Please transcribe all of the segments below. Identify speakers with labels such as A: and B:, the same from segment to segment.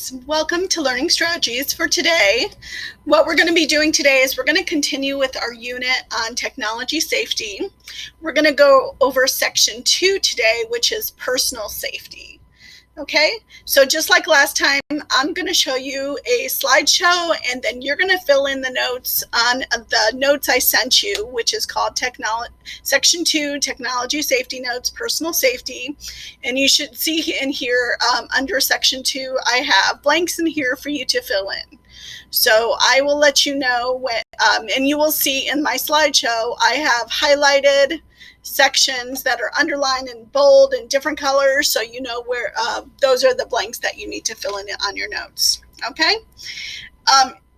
A: students, welcome to Learning Strategies for today. What we're going to be doing today is we're going to continue with our unit on technology safety. We're going to go over section 2 today, which is personal safety. Okay, so just like last time, I'm going to show you a slideshow and then you're going to fill in the notes on the notes I sent you, which is called section 2, technology safety notes, personal safety. And you should see in here under section 2, I have blanks in here for you to fill in. So I will let you know when, and you will see in my slideshow, I have highlighted sections that are underlined in bold and different colors, so you know where those are the blanks that you need to fill in on your notes. Okay,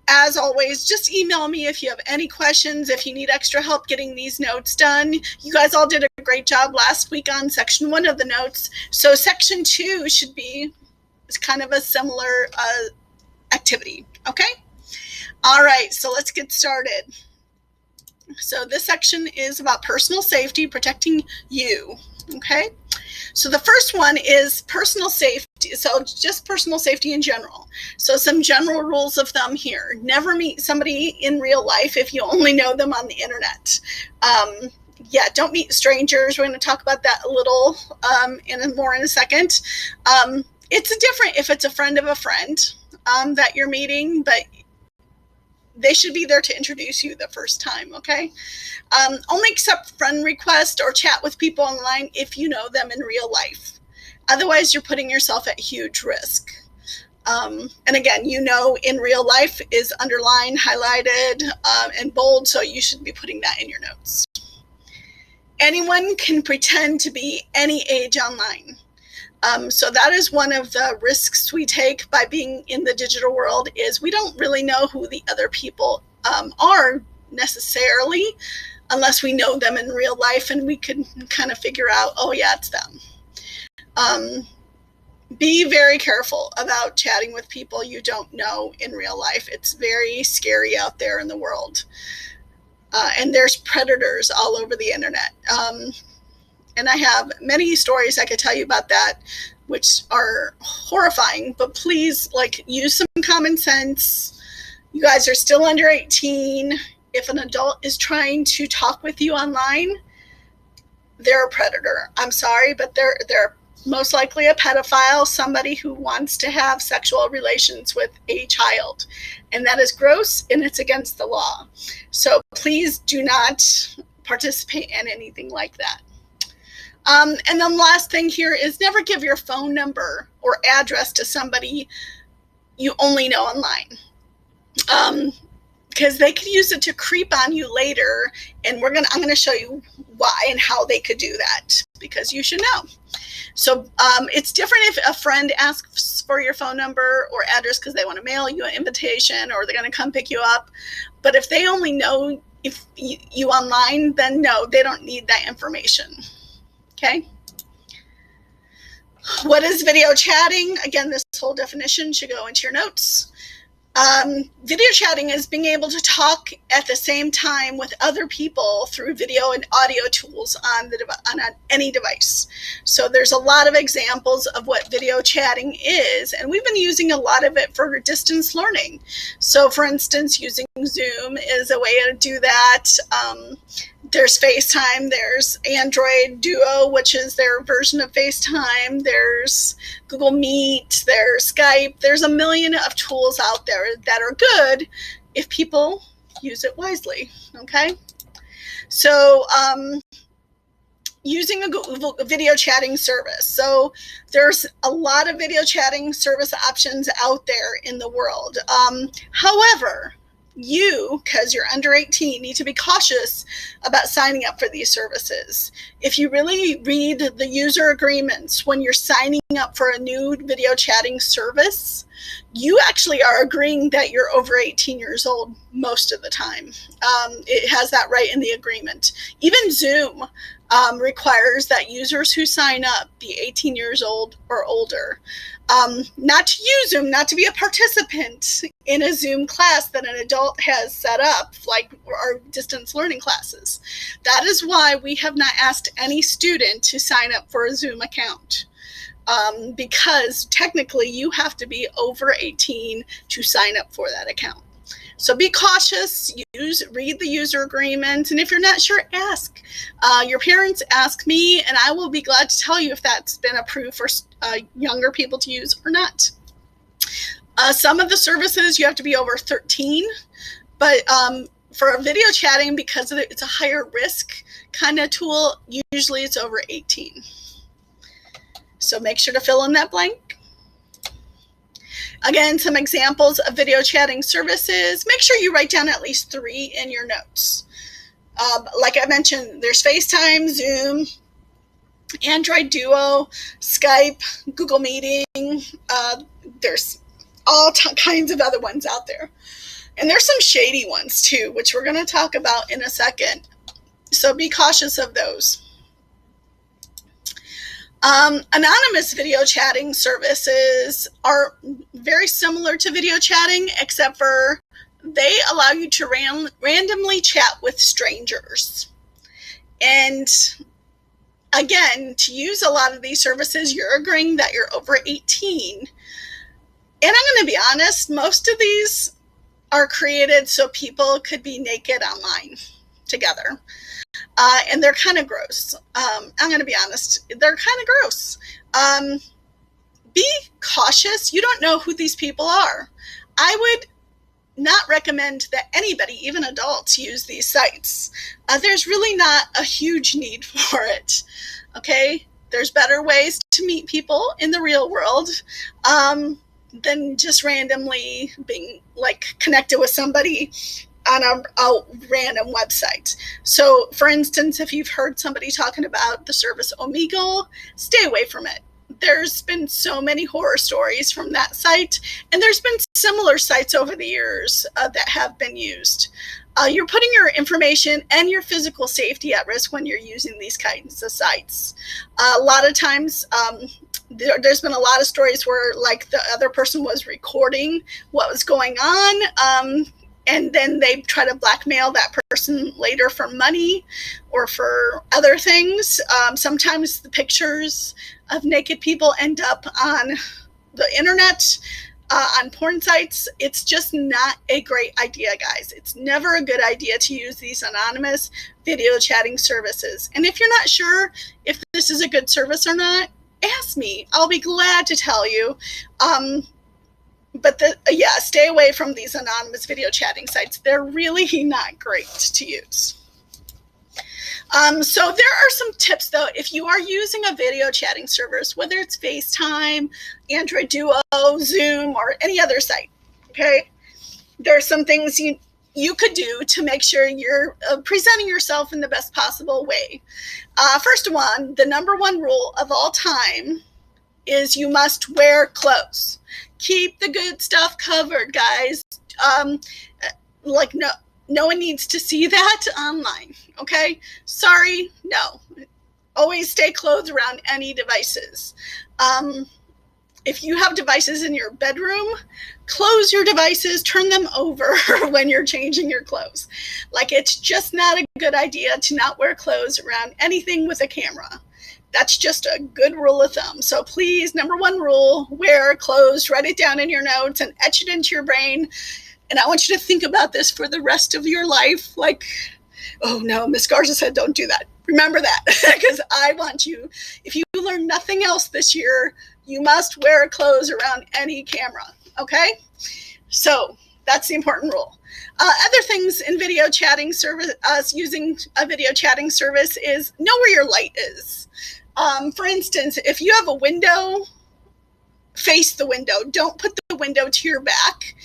A: as always, just email me if you have any questions, if you need extra help getting these notes done. You guys all did a great job last week on section 1 of the notes, so section 2 should be kind of a similar activity. Okay, all right, so let's get started. So this section is about personal safety, protecting you, okay? So the first one is personal safety, so just personal safety in general. So some general rules of thumb here. Never meet somebody in real life if you only know them on the internet. Yeah, don't meet strangers. We're going to talk about that a little more in a second. It's different if it's a friend of a friend that you're meeting, but they should be there to introduce you the first time, okay? Only accept friend requests or chat with people online if you know them in real life. Otherwise, you're putting yourself at huge risk. And again, you know in real life is underlined, highlighted, and bold, so you should be putting that in your notes. Anyone can pretend to be any age online. So that is one of the risks we take by being in the digital world, is we don't really know who the other people are necessarily unless we know them in real life and we can kind of figure out, oh yeah, it's them. Be very careful about chatting with people you don't know in real life. It's very scary out there in the world. And there's predators all over the internet. And I have many stories I could tell you about that, which are horrifying, but please, use some common sense. You guys are still under 18. If an adult is trying to talk with you online, they're a predator. I'm sorry, but they're most likely a pedophile, somebody who wants to have sexual relations with a child. And that is gross and it's against the law. So please do not participate in anything like that. And then the last thing here is never give your phone number or address to somebody you only know online. Because they could use it to creep on you later, and I'm gonna show you why and how they could do that, because you should know. So it's different if a friend asks for your phone number or address because they want to mail you an invitation or they're going to come pick you up. But if they only know if you online, then no, they don't need that information. Okay. What is video chatting? Again, this whole definition should go into your notes. Video chatting is being able to talk at the same time with other people through video and audio tools on any device. So there's a lot of examples of what video chatting is, and we've been using a lot of it for distance learning. So for instance, using Zoom is a way to do that. There's FaceTime, there's Android Duo, which is their version of FaceTime, there's Google Meet, there's Skype. There's a million of tools out there that are good if people use it wisely, okay? So using a video chatting service. So there's a lot of video chatting service options out there in the world. However, you, because you're under 18, need to be cautious about signing up for these services. If you really read the user agreements when you're signing up for a new video chatting service, you actually are agreeing that you're over 18 years old most of the time. It has that right in the agreement. Even Zoom requires that users who sign up be 18 years old or older. Not to use Zoom, not to be a participant in a Zoom class that an adult has set up, like our distance learning classes. That is why we have not asked any student to sign up for a Zoom account. because technically you have to be over 18 to sign up for that account. So be cautious, read the user agreement, and if you're not sure, ask. Your parents, ask me, and I will be glad to tell you if that's been approved for younger people to use or not. Some of the services you have to be over 13, but for video chatting, because it's a higher risk kind of tool, usually it's over 18. So make sure to fill in that blank. Again, some examples of video chatting services. Make sure you write down at least 3 in your notes. Like I mentioned, there's FaceTime, Zoom, Android Duo, Skype, Google Meeting. There's all kinds of other ones out there. And there's some shady ones too, which we're going to talk about in a second. So be cautious of those. Anonymous video chatting services are very similar to video chatting, except for they allow you to randomly chat with strangers. And again, to use a lot of these services, you're agreeing that you're over 18. And I'm going to be honest, most of these are created so people could be naked online together. And they're kind of gross. I'm going to be honest. They're kind of gross. Be cautious. You don't know who these people are. I would not recommend that anybody, even adults, use these sites. There's really not a huge need for it. Okay? There's better ways to meet people in the real world than just randomly being connected with somebody on a random website. So, for instance, if you've heard somebody talking about the service Omegle, stay away from it. There's been so many horror stories from that site, and there's been similar sites over the years that have been used. You're putting your information and your physical safety at risk when you're using these kinds of sites. A lot of times, there's been a lot of stories where the other person was recording what was going on, and then they try to blackmail that person later for money or for other things. Sometimes the pictures of naked people end up on the internet, on porn sites. It's just not a great idea, guys. It's never a good idea to use these anonymous video chatting services. And if you're not sure if this is a good service or not, ask me. I'll be glad to tell you. But stay away from these anonymous video chatting sites. They're really not great to use. So there are some tips, though, if you are using a video chatting service, whether it's FaceTime, Android Duo, Zoom, or any other site, okay? There are some things you could do to make sure you're presenting yourself in the best possible way. First one, the number one rule of all time is you must wear clothes. Keep the good stuff covered, guys. No one needs to see that online, okay? Sorry, no. Always stay clothed around any devices. If you have devices in your bedroom, close your devices, turn them over when you're changing your clothes. It's just not a good idea to not wear clothes around anything with a camera. That's just a good rule of thumb. So please, number one rule, wear clothes, write it down in your notes and etch it into your brain. And I want you to think about this for the rest of your life. Oh no, Miss Garza said don't do that. Remember that, because I want you, if you learn nothing else this year, you must wear clothes around any camera, okay? So that's the important rule. Other things in video chatting service, using a video chatting service, is know where your light is. For instance, if you have a window, face the window. Don't put the window to your back,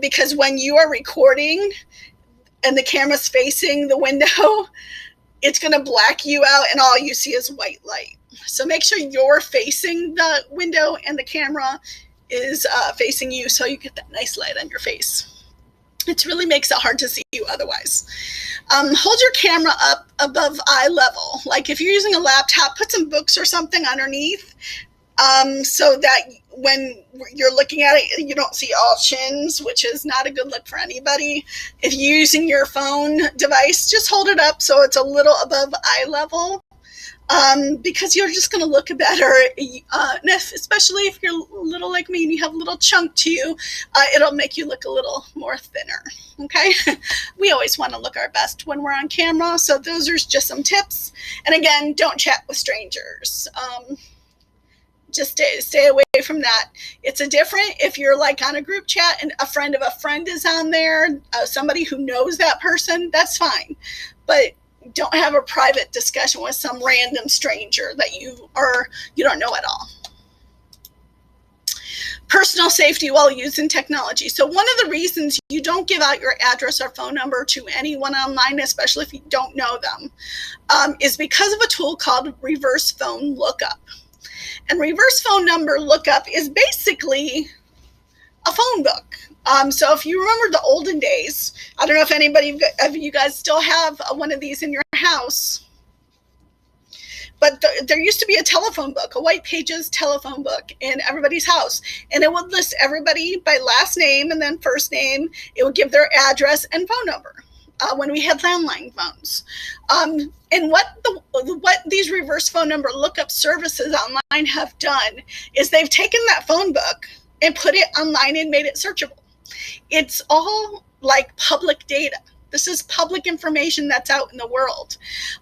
A: because when you are recording and the camera's facing the window, it's going to black you out and all you see is white light. So make sure you're facing the window and the camera is facing you so you get that nice light on your face. It really makes it hard to see you otherwise. Hold your camera up above eye level. If you're using a laptop, put some books or something underneath, so that when you're looking at it, you don't see all chins, which is not a good look for anybody. If you're using your phone device, just hold it up so it's a little above eye level. because you're just going to look better. And especially if you're little like me and you have a little chunk to you, it'll make you look a little more thinner. Okay. We always want to look our best when we're on camera. So those are just some tips. And again, don't chat with strangers. Just stay away from that. It's a different if you're like on a group chat and a friend of a friend is on there, somebody who knows that person, that's fine. But don't have a private discussion with some random stranger that you don't know at all. Personal safety while using technology. So one of the reasons you don't give out your address or phone number to anyone online, especially if you don't know them, is because of a tool called reverse phone lookup. And reverse phone number lookup is basically a phone book. So if you remember the olden days, I don't know if anybody of you guys still have one of these in your house, but there used to be a telephone book, a white pages telephone book in everybody's house. And it would list everybody by last name and then first name. It would give their address and phone number when we had landline phones. And what these reverse phone number lookup services online have done is they've taken that phone book and put it online and made it searchable. It's all like public data. This is public information that's out in the world,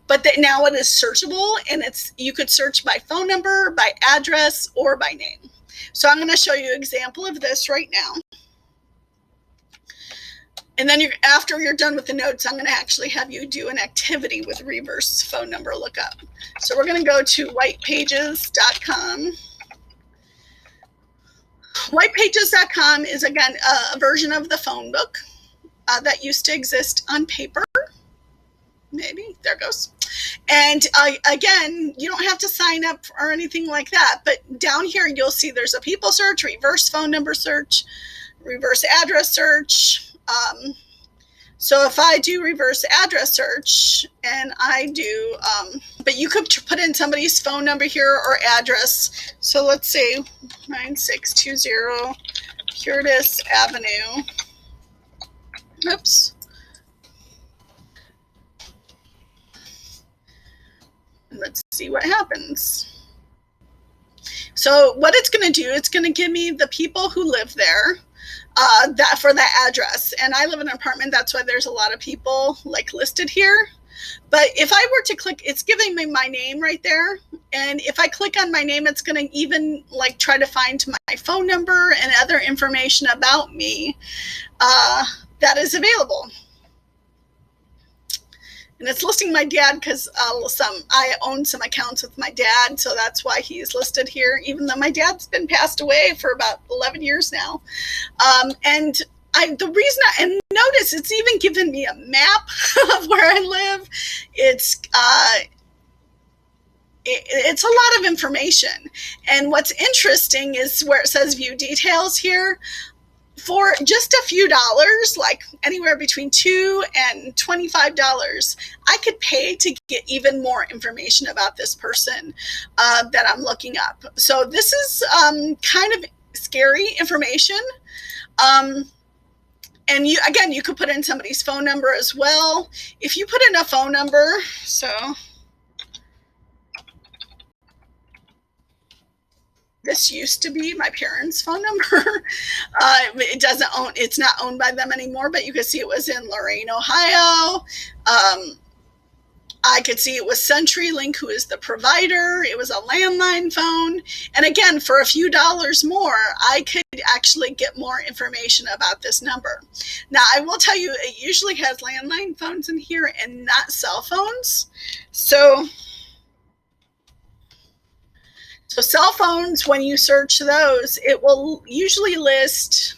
A: but that now it is searchable, and you could search by phone number, by address, or by name. So I'm going to show you an example of this right now. And then after you're done with the notes, I'm going to actually have you do an activity with reverse phone number lookup. So we're going to go to whitepages.com. Whitepages.com is, again, a version of the phone book that used to exist on paper. Maybe. There it goes. And again, you don't have to sign up or anything like that. But down here, you'll see there's a people search, reverse phone number search, reverse address search. So if I do reverse address search and I do, but you could put in somebody's phone number here or address. So let's say 9620 Curtis Avenue. Oops. Let's see what happens. So what it's going to do, it's going to give me the people who live there. That for that address, and I live in an apartment, that's why there's a lot of people like listed here. But if I were to click, it's giving me my name right there, and if I click on my name, it's going to even like try to find my phone number and other information about me that is available. And it's listing my dad because I own some accounts with my dad, so that's why he's listed here, even though my dad's been passed away for about 11 years now. And notice it's even given me a map of where I live. It's a lot of information. And what's interesting is where it says view details here. For just a few dollars, like anywhere between $2 and $25, I could pay to get even more information about this person that I'm looking up. So this is kind of scary information. And you could put in somebody's phone number as well. If you put in a phone number, so this used to be my parents' phone number. It's not owned by them anymore, but you could see it was in Lorain, Ohio. I could see it was CenturyLink, who is the provider. It was a landline phone. And again, for a few dollars more, I could actually get more information about this number. Now, I will tell you, it usually has landline phones in here and not cell phones. So cell phones, when you search those, it will usually list,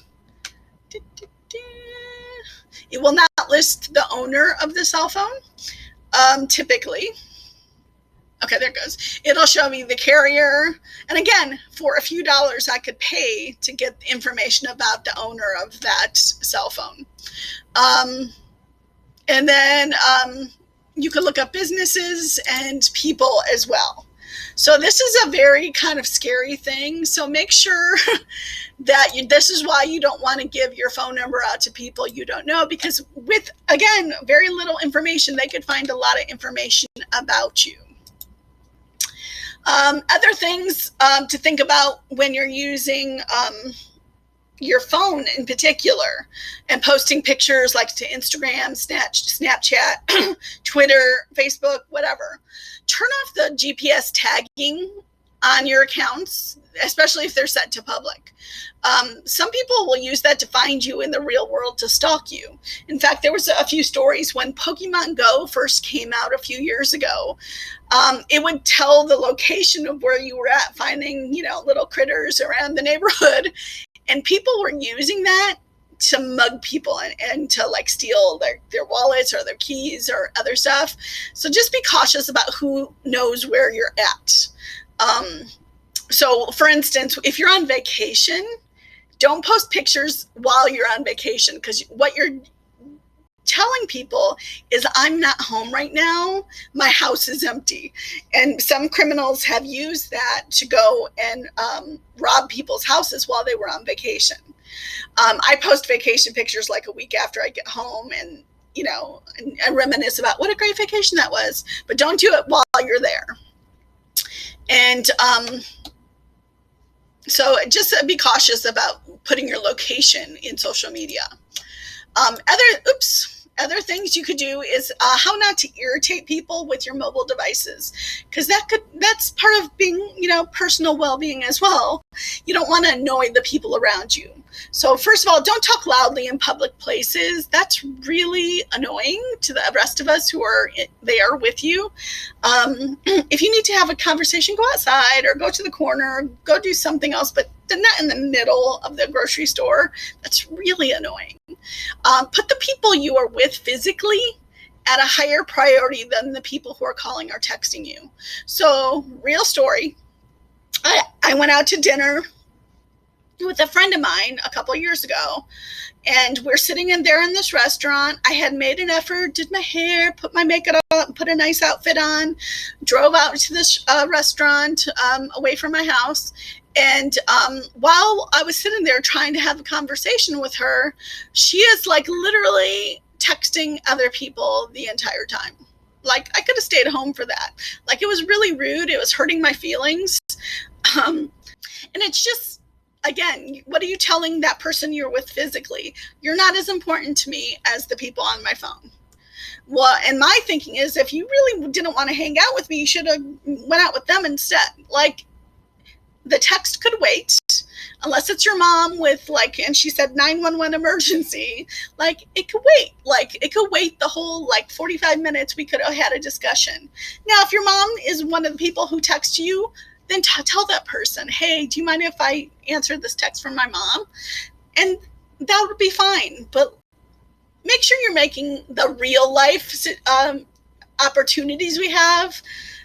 A: it will not list the owner of the cell phone, typically. Okay, there it goes. It'll show me the carrier. And again, for a few dollars, I could pay to get information about the owner of that cell phone. And then you could look up businesses and people as well. So this is a very kind of scary thing. So make sure that this is why you don't want to give your phone number out to people you don't know, because with, again, very little information, they could find a lot of information about you. Other things to think about when you're using your phone in particular and posting pictures like to Instagram, Snapchat, Twitter, Facebook, whatever. Turn off the GPS tagging on your accounts, especially if they're set to public. Some people will use that to find you in the real world to stalk you. In fact, there was a few stories when Pokemon Go first came out a few years ago. It would tell the location of where you were at, finding, little critters around the neighborhood. And people were using that to mug people and to like steal their wallets or their keys or other stuff. So just be cautious about who knows where you're at. So for instance, if you're on vacation, don't post pictures while you're on vacation, because what you're telling people is, I'm not home right now, my house is empty. And some criminals have used that to go and rob people's houses while they were on vacation. I post vacation pictures like a week after I get home and and reminisce about what a great vacation that was, but don't do it while you're there. And so just be cautious about putting your location in social media. Other things you could do is how not to irritate people with your mobile devices, because that's part of being, personal well-being as well. You don't want to annoy the people around you. So first of all, don't talk loudly in public places. That's really annoying to the rest of us who are there with you. If you need to have a conversation, go outside or go to the corner, go do something else, but not in the middle of the grocery store. That's really annoying. Put the people you are with physically at a higher priority than the people who are calling or texting you. So, real story. I went out to dinner with a friend of mine a couple of years ago, and we're sitting in there in this restaurant. I had made an effort, did my hair, put my makeup on, put a nice outfit on, drove out to this restaurant away from my house. And while I was sitting there trying to have a conversation with her, she is like literally texting other people the entire time. Like, I could have stayed home for that. Like, it was really rude. It was hurting my feelings. And it's just, again, what are you telling that person you're with physically? You're not as important to me as the people on my phone. Well, and my thinking is, if you really didn't want to hang out with me, you should have went out with them instead. Like, the text could wait, unless it's your mom with and she said 911 emergency, it could wait. It could wait the whole 45 minutes. We could have had a discussion. Now, if your mom is one of the people who text you, then tell that person, hey, do you mind if I answer this text from my mom? And that would be fine. But make sure you're making the real life opportunities we have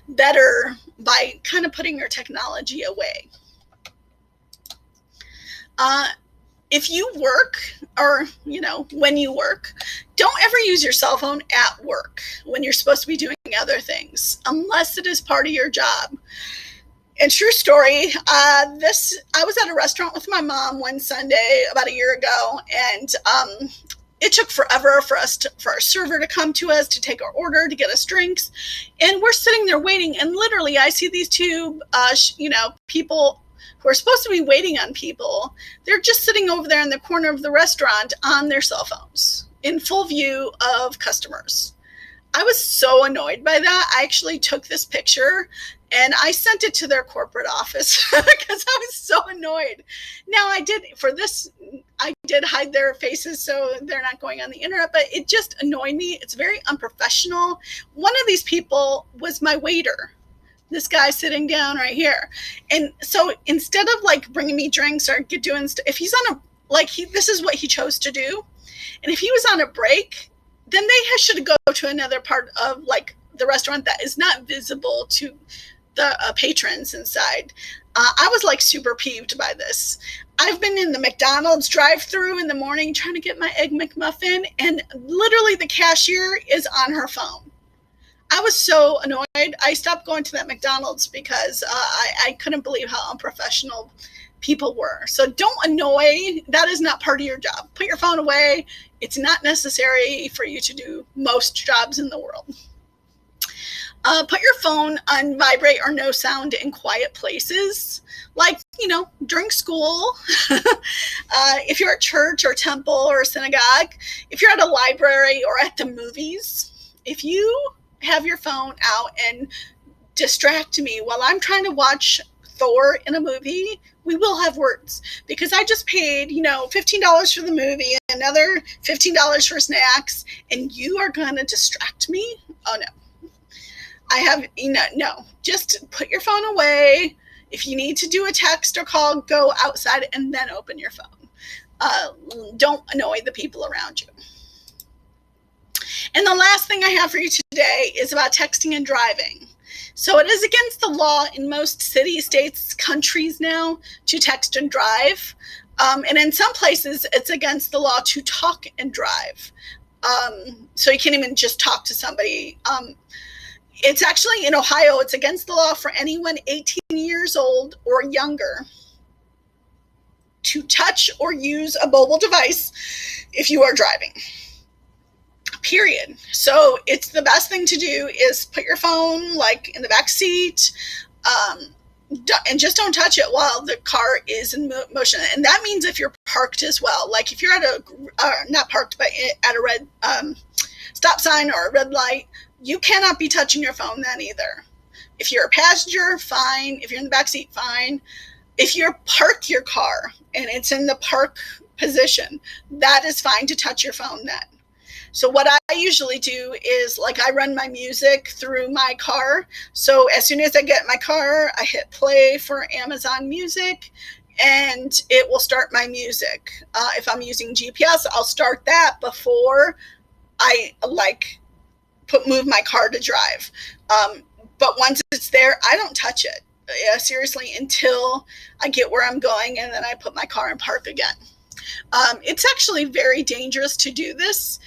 A: better by kind of putting your technology away. If you work or, when you work, don't ever use your cell phone at work when you're supposed to be doing other things, unless it is part of your job. And true story, I was at a restaurant with my mom one Sunday about a year ago, and it took forever for our server to come to us to take our order, to get us drinks. And we're sitting there waiting, and literally I see these two, people who are supposed to be waiting on people. They're just sitting over there in the corner of the restaurant on their cell phones in full view of customers. I was so annoyed by that. I actually took this picture and I sent it to their corporate office because I was so annoyed. Now, I did hide their faces so they're not going on the internet, but it just annoyed me. It's very unprofessional. One of these people was my waiter, this guy sitting down right here. And so instead of bringing me drinks or doing stuff, if he's on this is what he chose to do. And if he was on a break, then they should go to another part of the restaurant that is not visible to the patrons inside. I was super peeved by this. I've been in the McDonald's drive-thru in the morning trying to get my Egg McMuffin, and literally the cashier is on her phone. I was so annoyed. I stopped going to that McDonald's because I couldn't believe how unprofessional people were. So don't annoy. That is not part of your job. Put your phone away. It's not necessary for you to do most jobs in the world. Put your phone on vibrate or no sound in quiet places, like, during school, if you're at church or temple or synagogue, if you're at a library or at the movies. If you have your phone out and distract me while I'm trying to watch Thor in a movie, we will have words, because I just paid, $15 for the movie, another $15 for snacks, and you are going to distract me? Oh no. I have, no, just put your phone away. If you need to do a text or call, go outside and then open your phone. Don't annoy the people around you. And the last thing I have for you today is about texting and driving. So it is against the law in most cities, states, countries now to text and drive. And in some places, it's against the law to talk and drive. So you can't even just talk to somebody. It's actually in Ohio, it's against the law for anyone 18 years old or younger to touch or use a mobile device if you are driving. Period. So it's the best thing to do is put your phone like in the back seat, and just don't touch it while the car is in motion. And that means if you're parked as well, like if you're at not parked, but at a red stop sign or a red light, you cannot be touching your phone then either. If you're a passenger, fine. If you're in the back seat, fine. If you're parked your car and it's in the park position, that is fine to touch your phone then. So what I usually do is, like, I run my music through my car. So as soon as I get in my car, I hit play for Amazon Music, and it will start my music. If I'm using GPS, I'll start that before I move my car to drive. But once it's there, I don't touch it, seriously, until I get where I'm going, and then I put my car in park again. It's actually very dangerous to do this.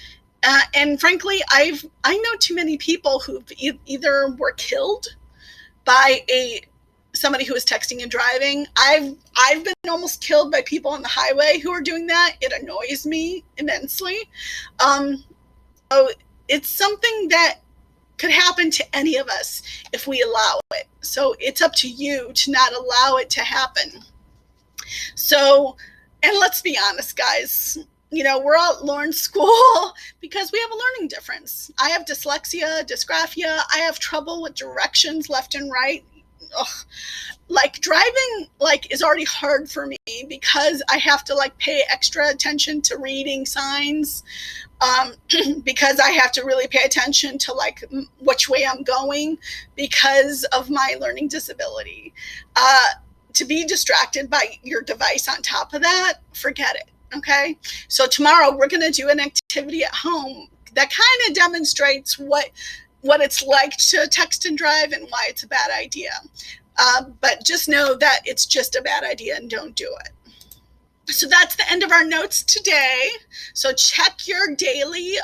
A: And frankly, I know too many people who either were killed by somebody who was texting and driving. I've been almost killed by people on the highway who are doing that. It annoys me immensely. So it's something that could happen to any of us if we allow it. So it's up to you to not allow it to happen. So, and let's be honest, guys. We're all at Lauren's school because we have a learning difference. I have dyslexia, dysgraphia. I have trouble with directions left and right. Ugh. Driving is already hard for me because I have to pay extra attention to reading signs, because I have to really pay attention to which way I'm going because of my learning disability. To be distracted by your device on top of that, forget it. Okay, so tomorrow we're going to do an activity at home that kind of demonstrates what it's like to text and drive and why it's a bad idea. But just know that it's just a bad idea and don't do it. So that's the end of our notes today. So check your daily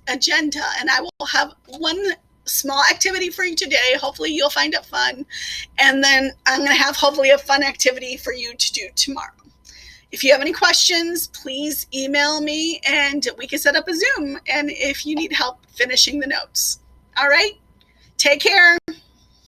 A: agenda, and I will have one small activity for you today. Hopefully you'll find it fun. And then I'm going to have hopefully a fun activity for you to do tomorrow. If you have any questions, please email me and we can set up a Zoom. And if you need help finishing the notes. All right. Take care.